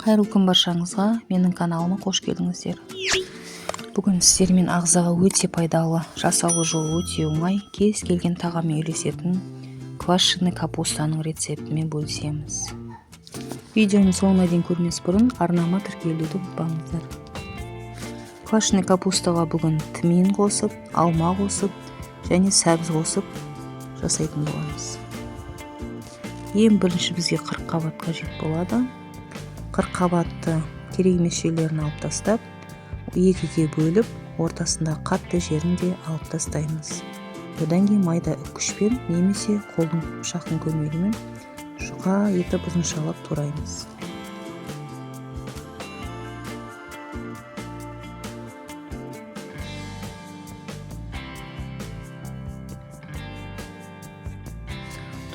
Қайырлы күн баршаңызға, менің каналыма қош келдіңіздер. Бүгін сіздермен ағзаға өте пайдалы, жасалу жолы өте оңай, кез келген тағаммен үйлесетін квашеный капустаның рецептімен бөлісеміз. Видеоны соңына дейін көрмес бұрын арнама тіркелуді ұмытпаңыздар. Квашеный капустаға бүгін тмин қосып, алма қосып және сәбіз қосып жасайтын боламыз. Ең бірінші бізге 40 қабат қажет болады. 40 қабатты керек емес жерлерін алып тастап, екіге бөліп, ортасында қатты жерін де алып тастаймыз. Одан кейін майда үккішпен немесе қолдың пышақтың көмегімен жұқа етіп ұзыншалап тураймыз.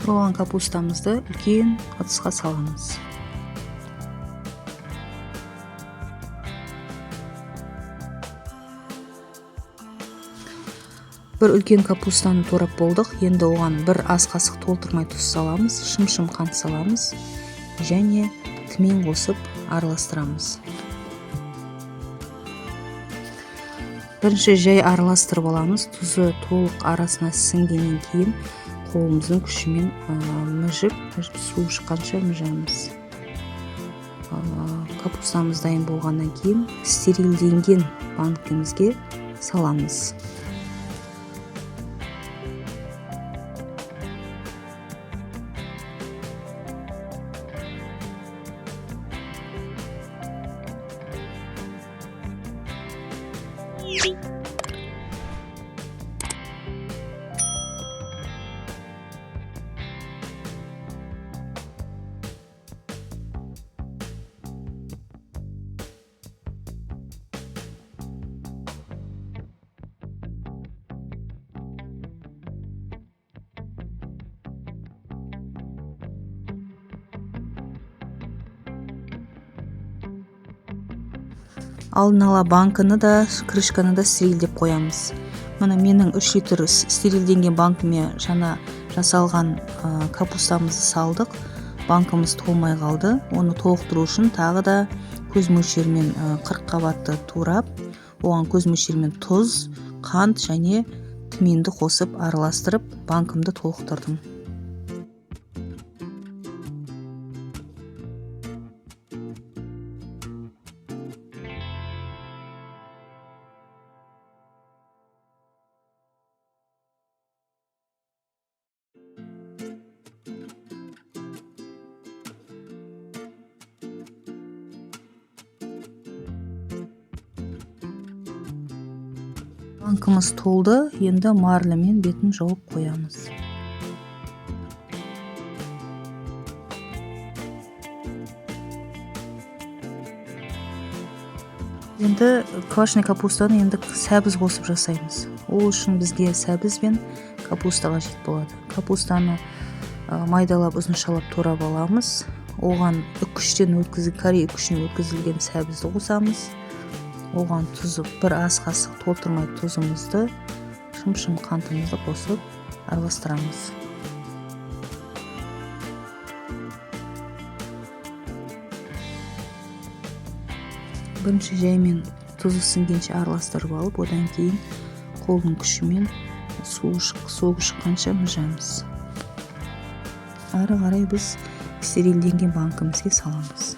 Туралған капустамызды үлкен ыдысқа саламыз. Бір үлкен капустаны турап болдық. Енді оған бір ас қасық толтырмай тұз саламыз, шым-шым қант саламыз және тмин қосып араластырамыз. Бірінші жай араластырып аламыз. Тұзы толық арасына сіңгеннен кейін қолымыздың күшімен мүжіп су шыққанша мүжеміз. Капустамыз дайын болғаннан кейін стерилденген банкімізге саламыз. Алдын ала банканы да, крышканы да стерилдеп қоямыз. Мына менің 3 литр стерилденген банкіме жаңа жасалған капустамызды салдық. Банкымыз толмай қалды. Оны толықтыру үшін тағы да көз мөлшерімен 40 қабатты турап, оған көз мөлшерімен тұз, қант және тминді қосып араластырып, банкымды толықтырдым. Банкымыз толды, енді марлемен бетін жауып қоямыз. Енді квашеный капустаны енді сәбіз қосып жасаймыз. Ол үшін бізге сәбіз бен капуста қажет болады. Капустаны майдалап ұзыншалап турап аламыз. Оған корей үккішінен өткізілген сәбізді қосамыз. Оған тұзы бір ас қасық толтырмай тұзымызды, шым-шым қантымызды қосып араластырамыз. Бірінші жаймен тұзы сіңгенше араластырып алып, одан кейін қолдың күшімен суы шыққанша мүжеміз. Ары қарай біз стерилденген банкімізге саламыз.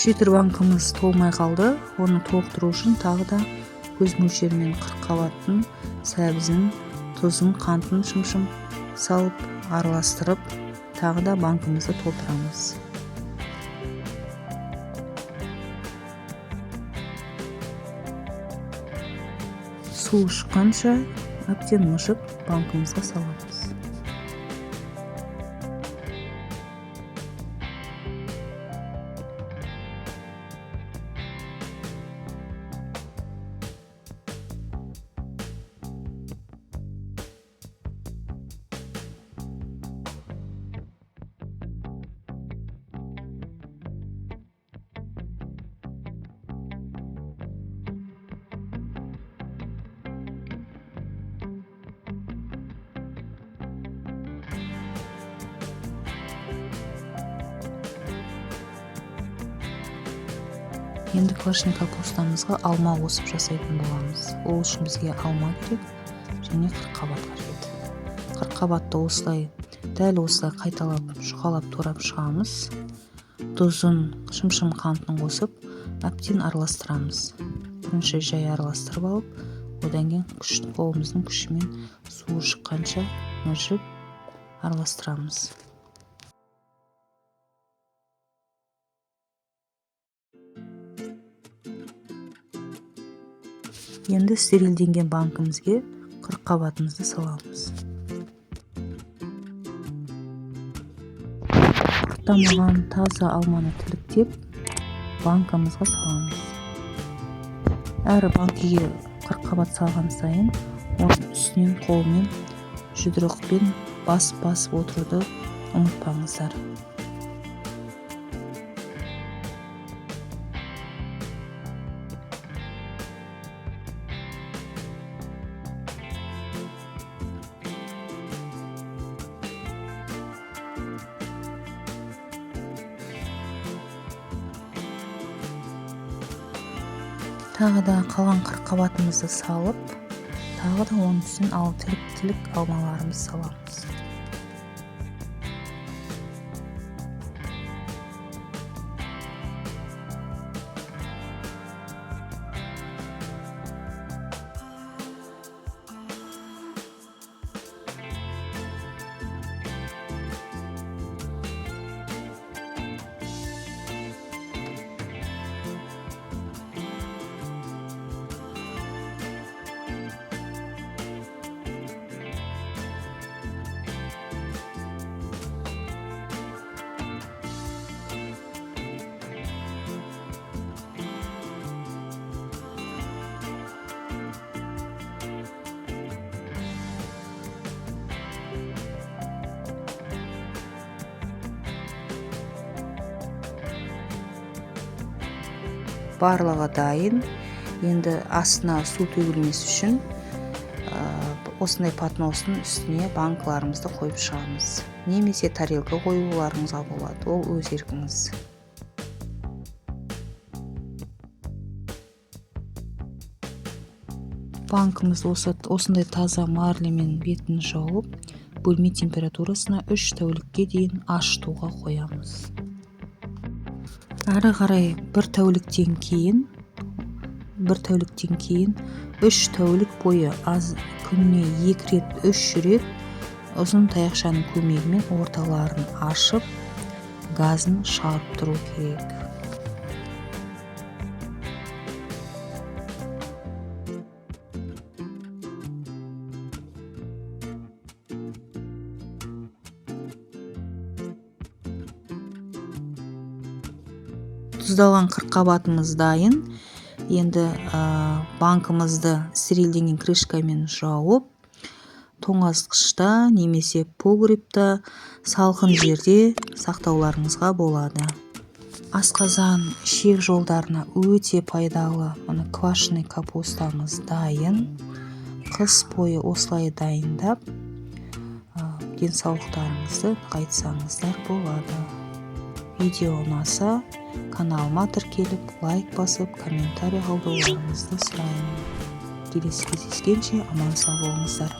Литр банкымыз толмай қалды. Оны толықтыру үшін тағы да көз мөлшерімен 40 қабаттың сәбізін, тұзын, қантын шым-шым салып, араластырып, тағы да банкымызды толтырамыз. Су шыққанша әбден мүжіп банкымызға саламыз. Енді квашеный капустамызға алма қосып жасайтын боламыз. Ол үшін бізге алма керек және қырыққабат қажет. Қырыққабатты дәл осылай қайталап, жұқалап турап шығамыз. Тұзын, шым қантын қосып, әбден араластырамыз. Бірінші жай араластырып алып, одан кейін қолымыздың күшімен суы шыққанша мүжіп араластырамыз. Енді стерилденген банкімізге қырыққабатымызды саламыз. Құрттамаған таза алманы тіліктеп, банкамызға саламыз. Әр банкіге қырыққабат салған сайын, оның үстінен қолмен жұдырықпен басып отыруды ұмытпаңыздар. Тағы да қалған қырыққабатымызды салып, тағы да оның үстінен тілік алмаларымызды саламыз. Барлығы дайын. Енді астына су төгілмес үшін осындай подностың үстіне банкаларымызды қойып шығамыз. Немесе тарелка қоюларыңызға болады, ол өз еркіңіз. Банкымызды осындай таза марлемен бетін жауып, бөлме температурасына 3 тәулікке дейін ашытуға қоямыз. Әрі қарай бір тәуліктен кейін 3 тәулік бойы күніне 2 рет 3 рет ұзын таяқшаның көмегімен орталарын ашып, газын шығарып тұру керек. Тұздалған қырыққабатымыз дайын. Енді банкымызды стерилденген крышкамен жауып, тоңазытқышта немесе погребта салқын жерде сақтауларыңызға болады. Асқазан ішек жолдарына өте пайдалы квашеный капустамыз дайын. Қыс бойы осылай дайындап, денсаулықтарыңызды нығайтсаңыздар болады. Видео ұнаса, каналыма тіркеліп, лайк басып, комментарий қалдыруларыңызды сұраймын. Келесі кездескенше аман сау болыңыздар.